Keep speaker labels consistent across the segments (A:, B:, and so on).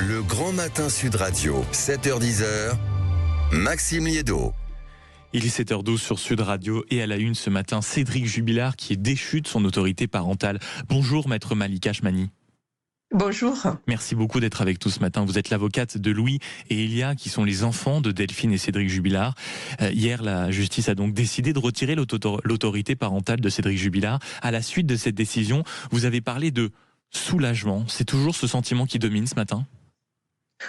A: Le Grand Matin Sud Radio, 7h-10h, Maxime Liédot.
B: Il est 7h12 sur Sud Radio et à la une ce matin, Cédric Jubilard qui est déchu de son autorité parentale. Bonjour maître Malika Chmani.
C: Bonjour.
B: Merci beaucoup d'être avec nous ce matin. Vous êtes l'avocate de Louis et Elia qui sont les enfants de Delphine et Cédric Jubilard. Hier, la justice a donc décidé de retirer l'autorité parentale de Cédric Jubilard. À la suite de cette décision, vous avez parlé de soulagement. C'est toujours ce sentiment qui domine ce matin ?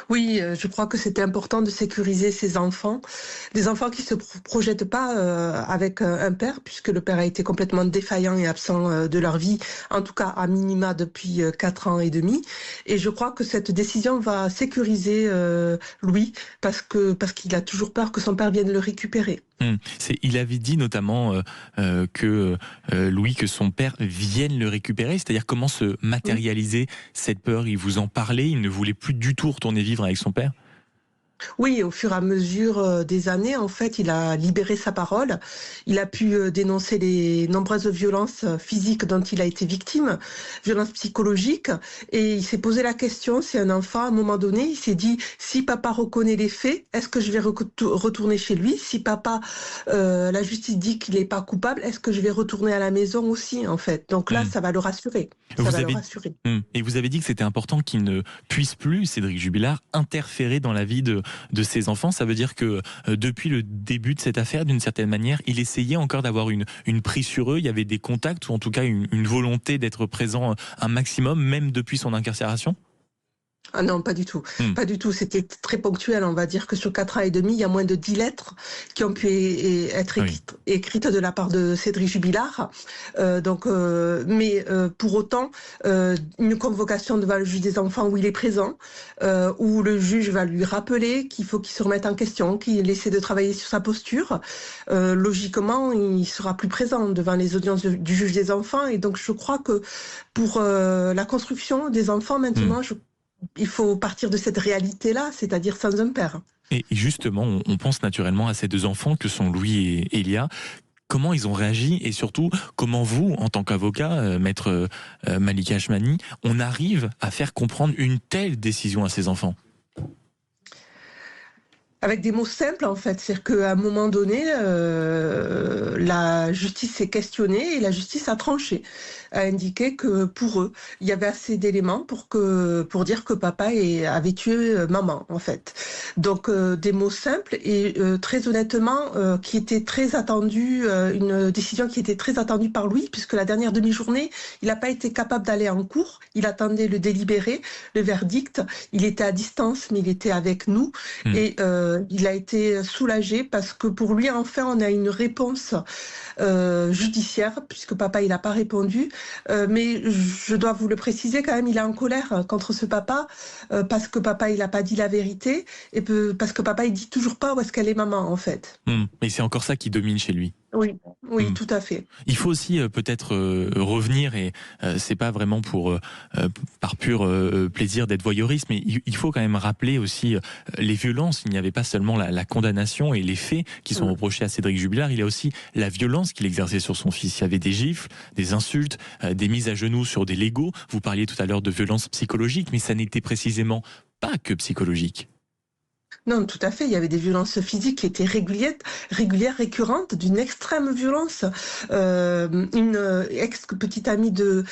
C: Oui, je crois que c'était important de sécuriser ces enfants. Des enfants qui ne se projettent pas avec un père, puisque le père a été complètement défaillant et absent de leur vie, en tout cas à minima depuis 4 ans et demi. Et je crois que cette décision va sécuriser Louis, parce qu'il a toujours peur que son père vienne le récupérer.
B: Il avait dit notamment que Louis, que son père vienne le récupérer, c'est-à-dire comment se matérialiser cette peur. Il vous en parlait, il ne voulait plus du tout retourner vivre avec son père ?
C: Oui, au fur et à mesure des années, en fait, il a libéré sa parole. Il a pu dénoncer les nombreuses violences physiques dont il a été victime, violences psychologiques. Et il s'est posé la question, c'est un enfant, à un moment donné, il s'est dit, si papa reconnaît les faits, est-ce que je vais retourner chez lui ? Si papa, la justice dit qu'il n'est pas coupable, est-ce que je vais retourner à la maison aussi, en fait ? Donc là, ça va le rassurer.
B: Et vous avez dit que c'était important qu'il ne puisse plus, Cédric Jubilard, interférer dans la vie de ses enfants. Ça veut dire que depuis le début de cette affaire, d'une certaine manière, il essayait encore d'avoir une prise sur eux. Il y avait des contacts ou en tout cas une volonté d'être présent un maximum, même depuis son incarcération ?
C: Ah non, pas du tout. Pas du tout. C'était très ponctuel. On va dire que sur 4 ans et demi, il y a moins de 10 lettres qui ont pu être écrites de la part de Cédric Jubilard. Mais pour autant, une convocation devant le juge des enfants où il est présent, où le juge va lui rappeler qu'il faut qu'il se remette en question, qu'il essaie de travailler sur sa posture. Logiquement, il sera plus présent devant les audiences du juge des enfants. Et donc, je crois que pour la construction des enfants, maintenant, il faut partir de cette réalité-là, c'est-à-dire sans un père.
B: Et justement, on pense naturellement à ces deux enfants que sont Louis et Elia. Comment ils ont réagi et surtout, comment vous, en tant qu'avocat, maître Malika Chmani, on arrive à faire comprendre une telle décision à ces enfants ?
C: Avec des mots simples, en fait. C'est-à-dire qu'à un moment donné, la justice s'est questionnée et la justice a tranché, a indiqué que pour eux, il y avait assez d'éléments pour dire que papa avait tué maman, en fait. Donc, des mots simples et très honnêtement, qui était très attendu, une décision qui était très attendue par Louis, puisque la dernière demi-journée, il n'a pas été capable d'aller en cours. Il attendait le délibéré, le verdict. Il était à distance, mais il était avec nous. Et il a été soulagé parce que pour lui, enfin, on a une réponse judiciaire, puisque papa, il n'a pas répondu. Mais je dois vous le préciser quand même, il est en colère contre ce papa, parce que papa, il n'a pas dit la vérité, et parce que papa, il dit toujours pas où est-ce qu'elle est maman, en fait.
B: Mais c'est encore ça qui domine chez lui.
C: Oui, tout à fait.
B: Il faut aussi peut-être revenir, et c'est pas vraiment par pur plaisir d'être voyeuriste, mais il faut quand même rappeler aussi les violences. Il n'y avait pas seulement la condamnation et les faits qui sont reprochés à Cédric Jubilard, il y a aussi la violence qu'il exerçait sur son fils. Il y avait des gifles, des insultes, des mises à genoux sur des Legos. Vous parliez tout à l'heure de violence psychologique, mais ça n'était précisément pas que psychologique.
C: Non, tout à fait. Il y avait des violences physiques qui étaient régulières, récurrentes, d'une extrême violence. Une ex-petite amie de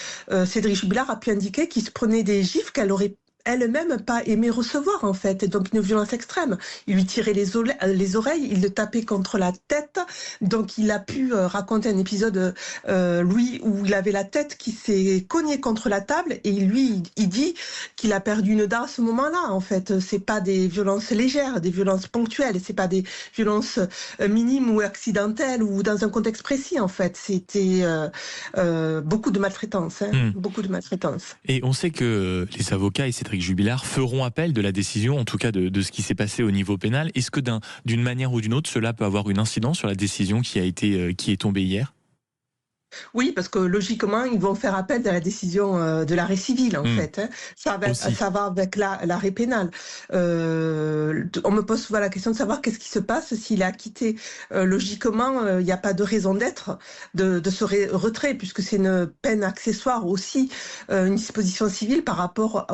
C: Cédric Jubilard a pu indiquer qu'il se prenait des gifles qu'elle aurait elle-même pas aimé recevoir, en fait. Et donc une violence extrême. Il lui tirait les oreilles, il le tapait contre la tête. Donc il a pu raconter un épisode, Louis, où il avait la tête qui s'est cognée contre la table, et lui, il dit qu'il a perdu une dent à ce moment-là, en fait. C'est pas des violences légères, des violences ponctuelles, c'est pas des violences minimes ou accidentelles ou dans un contexte précis, en fait. C'était beaucoup de maltraitance, beaucoup de maltraitance.
B: Et on sait que les avocats et Cédric Jubilard feront appel de la décision, en tout cas de ce qui s'est passé au niveau pénal. Est-ce que d'une manière ou d'une autre, cela peut avoir une incidence sur la décision qui est tombée hier ?
C: Oui, parce que logiquement, ils vont faire appel de la décision de l'arrêt civil, en fait. Hein.
B: Aussi.
C: Ça va avec l'arrêt pénal. On me pose souvent la question de savoir qu'est-ce qui se passe s'il est acquitté. Logiquement, il n'y a pas de raison d'être de ce retrait, puisque c'est une peine accessoire aussi, une disposition civile par rapport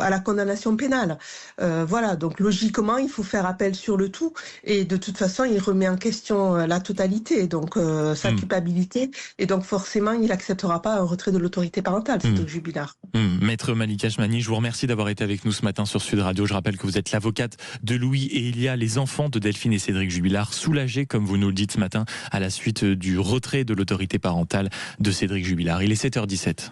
C: à la condamnation pénale. Voilà, donc logiquement, il faut faire appel sur le tout. Et de toute façon, il remet en question la totalité, donc sa culpabilité. Et donc forcément, il n'acceptera pas un retrait de l'autorité parentale, Cédric Jubilard.
B: Maître Malika Chmani, je vous remercie d'avoir été avec nous ce matin sur Sud Radio. Je rappelle que vous êtes l'avocate de Louis et Elia, les enfants de Delphine et Cédric Jubilard, soulagés, comme vous nous le dites ce matin, à la suite du retrait de l'autorité parentale de Cédric Jubilard. Il est 7h17.